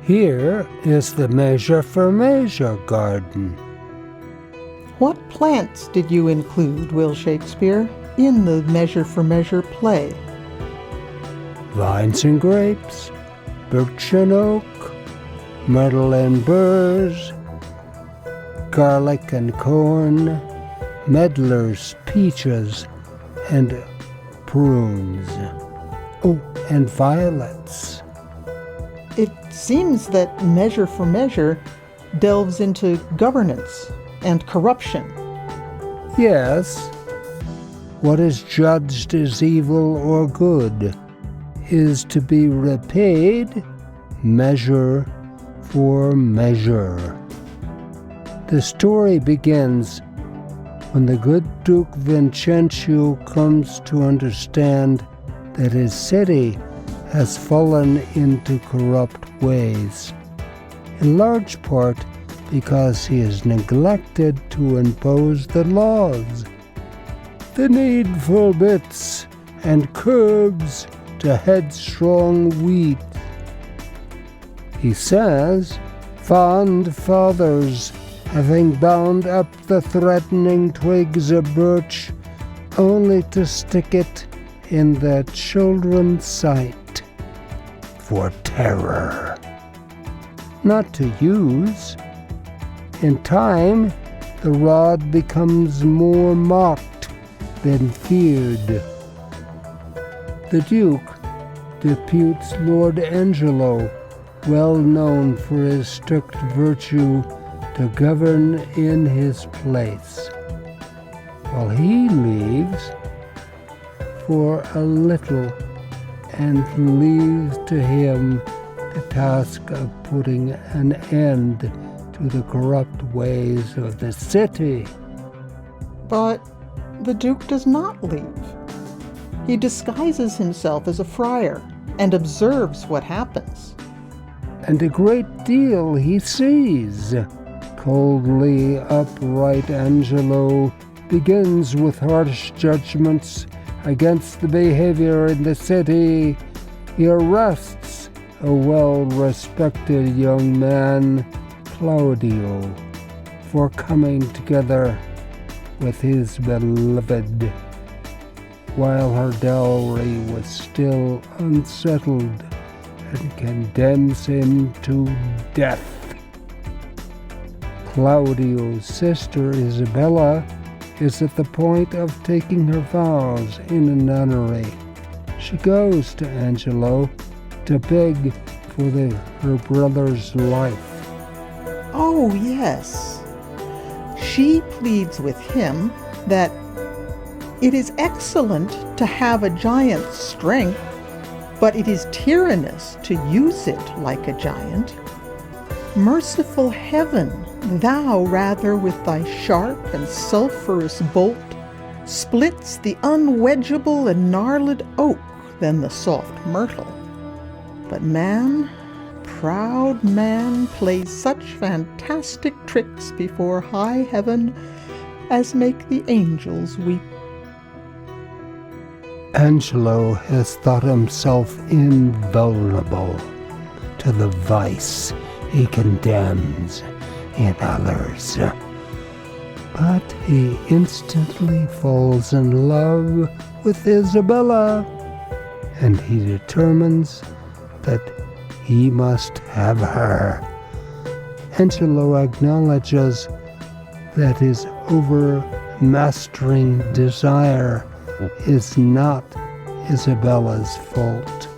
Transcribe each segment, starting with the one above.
Here is the Measure for Measure Garden. What plants did you include, Will Shakespeare, in the Measure for Measure play? Vines and grapes, birch and oak, myrtle and burrs, garlic and corn, medlars, peaches, and prunes. Oh, and violets. It seems that Measure for Measure delves into governance and corruption. Yes, what is judged as evil or good is to be repaid measure for measure. The story begins when the good Duke Vincenzo comes to understand that his city has fallen into corrupt ways, in large part because he has neglected to impose the laws, the needful bits and curbs to headstrong weeds. He says, fond fathers, having bound up the threatening twigs of birch, only to stick it in their children's sight for terror, not to use. In time, the rod becomes more mocked than feared. The Duke deputes Lord Angelo, well known for his strict virtue, to govern in his place, while he leaves for a little and leaves to him the task of putting an end to the corrupt ways of the city. But the Duke does not leave. He disguises himself as a friar and observes what happens. And a great deal he sees. Coldly upright Angelo begins with harsh judgments against the behavior in the city. He arrests a well-respected young man, Claudio, for coming together with his beloved, while her dowry was still unsettled, and condemns him to death. Claudio's sister Isabella is at the point of taking her vows in a nunnery. She goes to Angelo to beg for her brother's life. Oh, yes. She pleads with him that it is excellent to have a giant's strength, but it is tyrannous to use it like a giant. Merciful heaven, thou rather with thy sharp and sulphurous bolt splits the unwedgeable and gnarled oak than the soft myrtle. But man, proud man, plays such fantastic tricks before high heaven as make the angels weep. Angelo has thought himself invulnerable to the vice he condemns in others. But he instantly falls in love with Isabella, and he determines that he must have her. Angelo acknowledges that his overmastering desire is not Isabella's fault.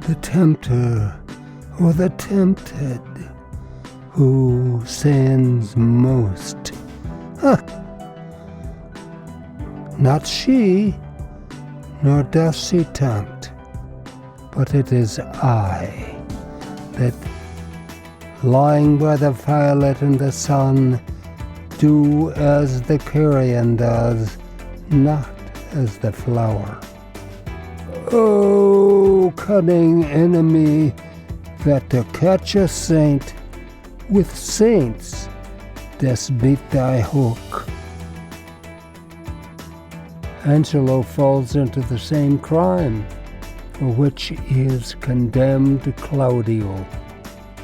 The tempter or the tempted, who sins most? Not she, nor does she tempt, but it is I that, lying by the violet in the sun, do as the carrion does, not as the flower. O cunning enemy, that to catch a saint with saints dost beat thy hook. Angelo falls into the same crime, for which he has condemned Claudio.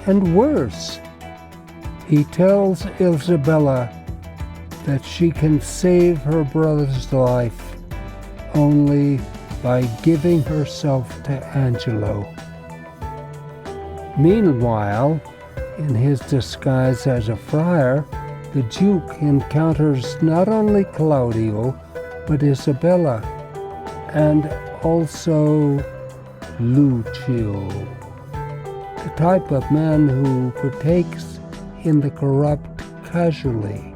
And worse, he tells Isabella that she can save her brother's life only by giving herself to Angelo. Meanwhile, in his disguise as a friar, the Duke encounters not only Claudio, but Isabella, and also Lucio, the type of man who partakes in the corrupt casually,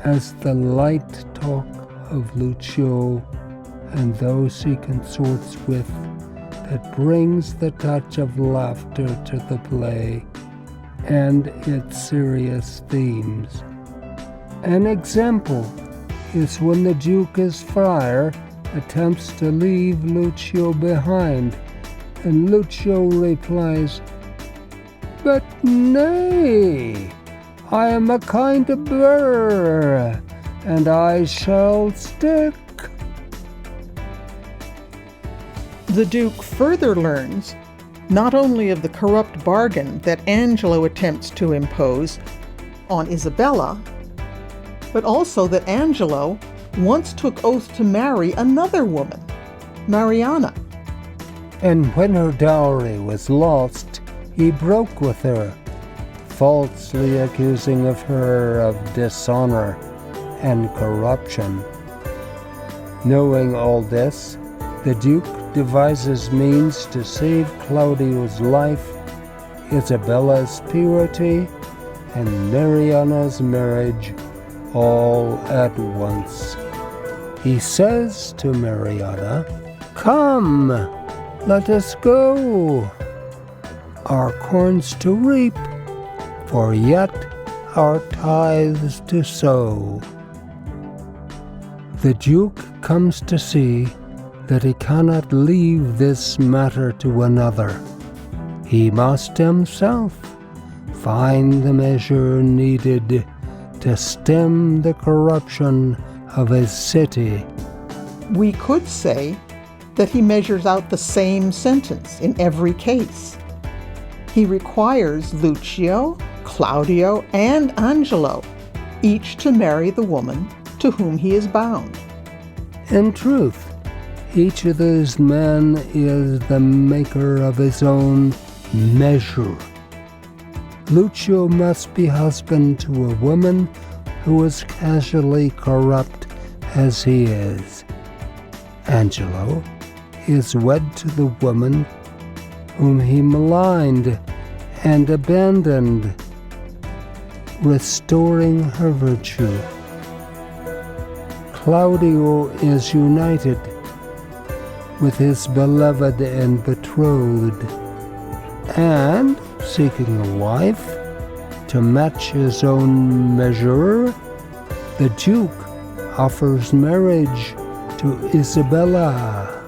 as the light talk of Lucio and those he consorts with that brings the touch of laughter to the play and its serious themes. An example is when the Duke as friar attempts to leave Lucio behind, and Lucio replies, "But nay, I am a kind of burr, and I shall stick." The Duke further learns not only of the corrupt bargain that Angelo attempts to impose on Isabella, but also that Angelo once took oath to marry another woman, Mariana. And when her dowry was lost, he broke with her, falsely accusing of her of dishonor and corruption. Knowing all this, the Duke devises means to save Claudio's life, Isabella's purity, and Mariana's marriage all at once. He says to Mariana, "Come, let us go, our corns to reap, for yet our tithes to sow." The Duke comes to see that he cannot leave this matter to another. He must himself find the measure needed to stem the corruption of his city. We could say that he measures out the same sentence in every case. He requires Lucio, Claudio, and Angelo each to marry the woman to whom he is bound. In truth, each of these men is the maker of his own measure. Lucio must be husband to a woman who is casually corrupt as he is. Angelo is wed to the woman whom he maligned and abandoned, restoring her virtue. Claudio is united with his beloved and betrothed, and seeking a wife to match his own measure, the Duke offers marriage to Isabella.